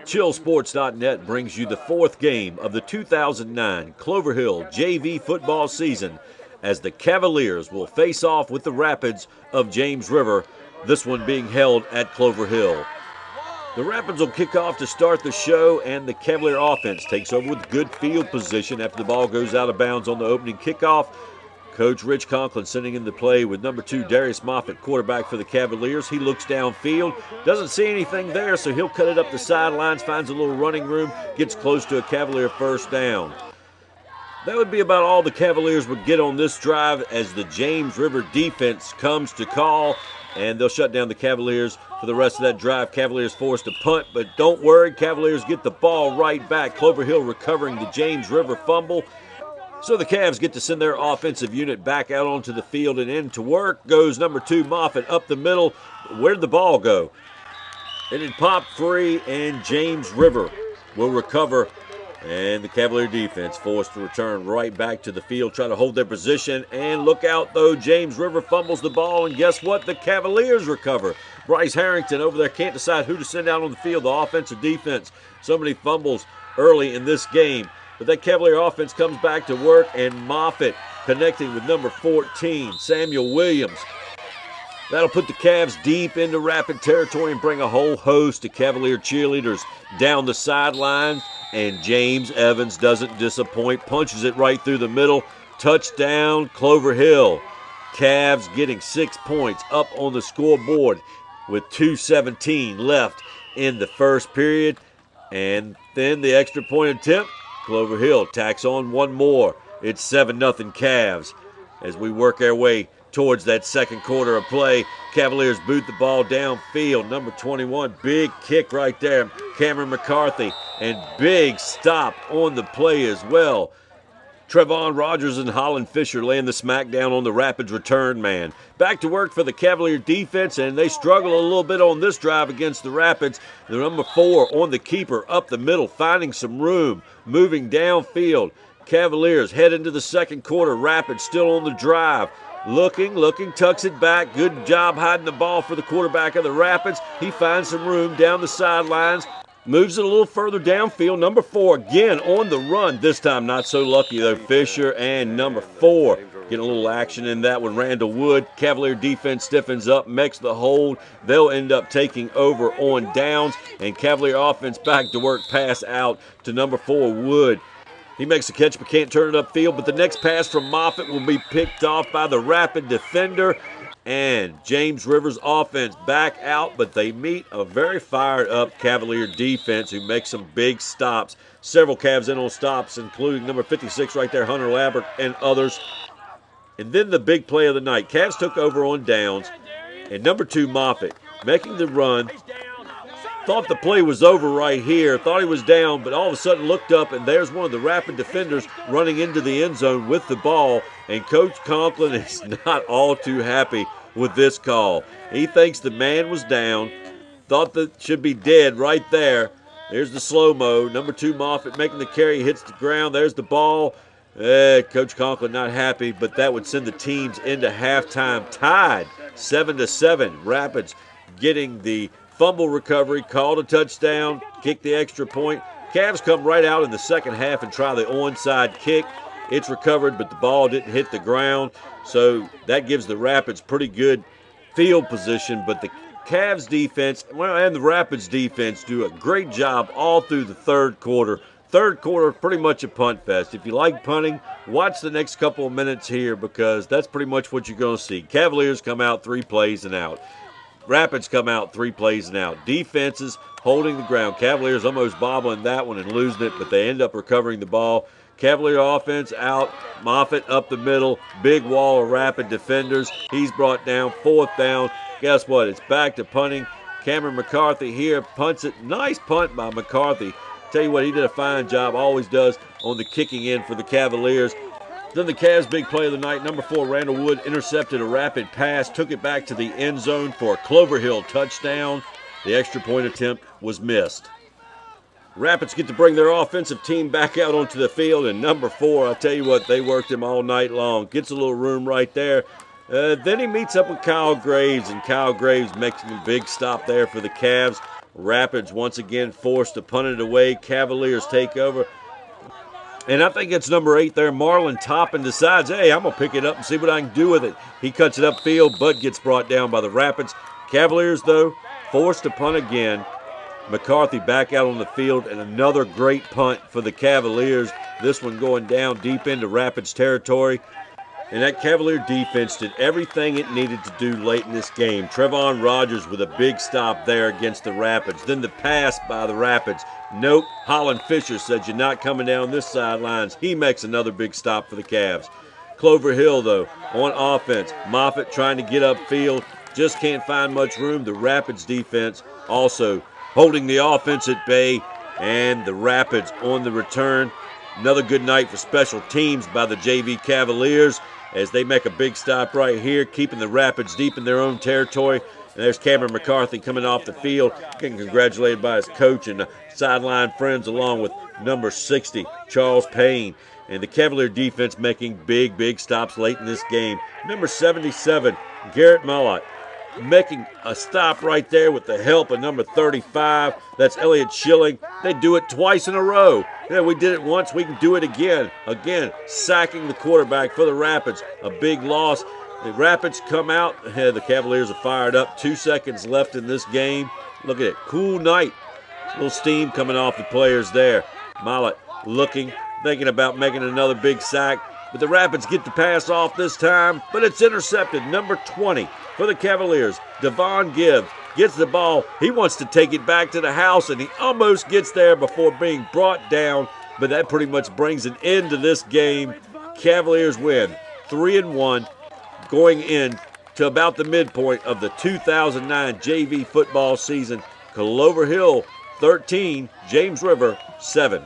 ChillSports.net brings you the fourth game of the 2009 Clover Hill JV football season as the Cavaliers will face off with the Rapids of James River, this one being held at Clover Hill. The Rapids will kick off to start the show, and the Cavalier offense takes over with good field position after the ball goes out of bounds on the opening kickoff. Coach Rich Conklin sending in the play with number 2 Darius Moffitt, quarterback for the Cavaliers. He looks downfield, doesn't see anything there, so he'll cut it up the sidelines, finds a little running room, gets close to a Cavalier first down. That would be about all the Cavaliers would get on this drive as the James River defense comes to call, and they'll shut down the Cavaliers for the rest of that drive. Cavaliers forced to punt, but don't worry, Cavaliers get the ball right back. Clover Hill recovering the James River fumble. So the Cavs get to send their offensive unit back out onto the field, and into work goes number 2 Moffitt up the middle. Where'd the ball go? It had popped free, and James River will recover, and the Cavalier defense forced to return right back to the field, try to hold their position, and look out though, James River fumbles the ball, and guess what? The Cavaliers recover. Bryce Harrington over there can't decide who to send out on the field, the offense or defense. So many fumbles early in this game. But that Cavalier offense comes back to work, and Moffitt connecting with number 14, Samuel Williams. That'll put the Cavs deep into Rapid territory and bring a whole host of Cavalier cheerleaders down the sideline. And James Evans doesn't disappoint, punches it right through the middle. Touchdown, Clover Hill. Cavs getting 6 points up on the scoreboard with 2:17 left in the first period. And then the extra point attempt. Clover Hill tacks on one more. It's 7-0 Cavs. As we work our way towards that second quarter of play, Cavaliers boot the ball downfield. Number 21, big kick right there. Cameron McCarthy, and big stop on the play as well. Trevon Rogers and Holland Fisher laying the smackdown on the Rapids return man. Back to work for the Cavalier defense, and they struggle a little bit on this drive against the Rapids. The number 4 on the keeper up the middle, finding some room, moving downfield. Cavaliers head into the second quarter. Rapids still on the drive. Looking, tucks it back. Good job hiding the ball for the quarterback of the Rapids. He finds some room down the sidelines. Moves it a little further downfield. Number 4 again on the run. This time not so lucky though. Fisher and number 4 getting a little action in that one. Randall Wood. Cavalier defense stiffens up, makes the hold. They'll end up taking over on downs. And Cavalier offense back to work. Pass out to number 4 Wood. He makes the catch but can't turn it upfield. But the next pass from Moffitt will be picked off by the Rapid defender. And James River's offense back out, but they meet a very fired-up Cavalier defense who makes some big stops. Several Cavs in on stops, including number 56 right there, Hunter Lambert, and others. And then the big play of the night. Cavs took over on downs, and number 2 Moffitt making the run. Thought the play was over right here, thought he was down, but all of a sudden looked up, and there's one of the Rapid defenders running into the end zone with the ball. And Coach Conklin is not all too happy with this call. He thinks the man was down, thought that should be dead right there. There's the slow-mo. Number 2 Moffitt making the carry, hits the ground. There's the ball. Coach Conklin not happy, but that would send the teams into halftime tied 7-7. Rapids getting the fumble recovery, called a touchdown, kicked the extra point. Cavs come right out in the second half and try the onside kick. It's recovered, but the ball didn't hit the ground, so that gives the Rapids pretty good field position. But the Cavs defense, and the Rapids defense do a great job all through the third quarter. Third quarter, pretty much a punt fest. If you like punting, watch the next couple of minutes here because that's pretty much what you're going to see. Cavaliers come out 3 plays and out. Rapids come out 3 plays and out. Defenses holding the ground. Cavaliers almost bobbling that one and losing it, but they end up recovering the ball. Cavalier offense out, Moffitt up the middle, big wall of Rapid defenders. He's brought down, 4th down. Guess what? It's back to punting. Cameron McCarthy here punts it. Nice punt by McCarthy. Tell you what, he did a fine job, always does, on the kicking end for the Cavaliers. Then the Cavs' big play of the night, number 4 Randall Wood intercepted a Rapid pass, took it back to the end zone for a Clover Hill touchdown. The extra point attempt was missed. Rapids get to bring their offensive team back out onto the field, and number 4, I'll tell you what, they worked him all night long. Gets a little room right there. Then he meets up with Kyle Graves, and Kyle Graves makes a big stop there for the Cavs. Rapids once again forced to punt it away. Cavaliers take over. And I think it's number 8 there, Marlon Toppin, decides, hey, I'm going to pick it up and see what I can do with it. He cuts it upfield, but gets brought down by the Rapids. Cavaliers, though, forced to punt again. McCarthy back out on the field, and another great punt for the Cavaliers. This one going down deep into Rapids territory. And that Cavalier defense did everything it needed to do late in this game. Trevon Rogers with a big stop there against the Rapids. Then the pass by the Rapids. Nope, Holland Fisher said you're not coming down this sidelines. He makes another big stop for the Cavs. Clover Hill, though, on offense. Moffitt trying to get upfield. Just can't find much room. The Rapids defense also holding the offense at bay. And the Rapids on the return. Another good night for special teams by the JV Cavaliers as they make a big stop right here, keeping the Rapids deep in their own territory. And there's Cameron McCarthy coming off the field, getting congratulated by his coach and sideline friends, along with number 60, Charles Payne. And the Cavalier defense making big stops late in this game. Number 77, Garrett Mullott, making a stop right there with the help of number 35. That's Elliott Schilling. They do it twice in a row. Yeah, we did it once. We can do it again. Again, sacking the quarterback for the Rapids. A big loss. The Rapids come out. The Cavaliers are fired up. 2 seconds left in this game. Look at it. Cool night. A little steam coming off the players there. Mullott looking, thinking about making another big sack. But the Rapids get the pass off this time, but it's intercepted. Number 20 for the Cavaliers, Devon Gibbs, gets the ball. He wants to take it back to the house, and he almost gets there before being brought down. But that pretty much brings an end to this game. Cavaliers win 3-1, going in to about the midpoint of the 2009 JV football season. Clover Hill 13, James River 7.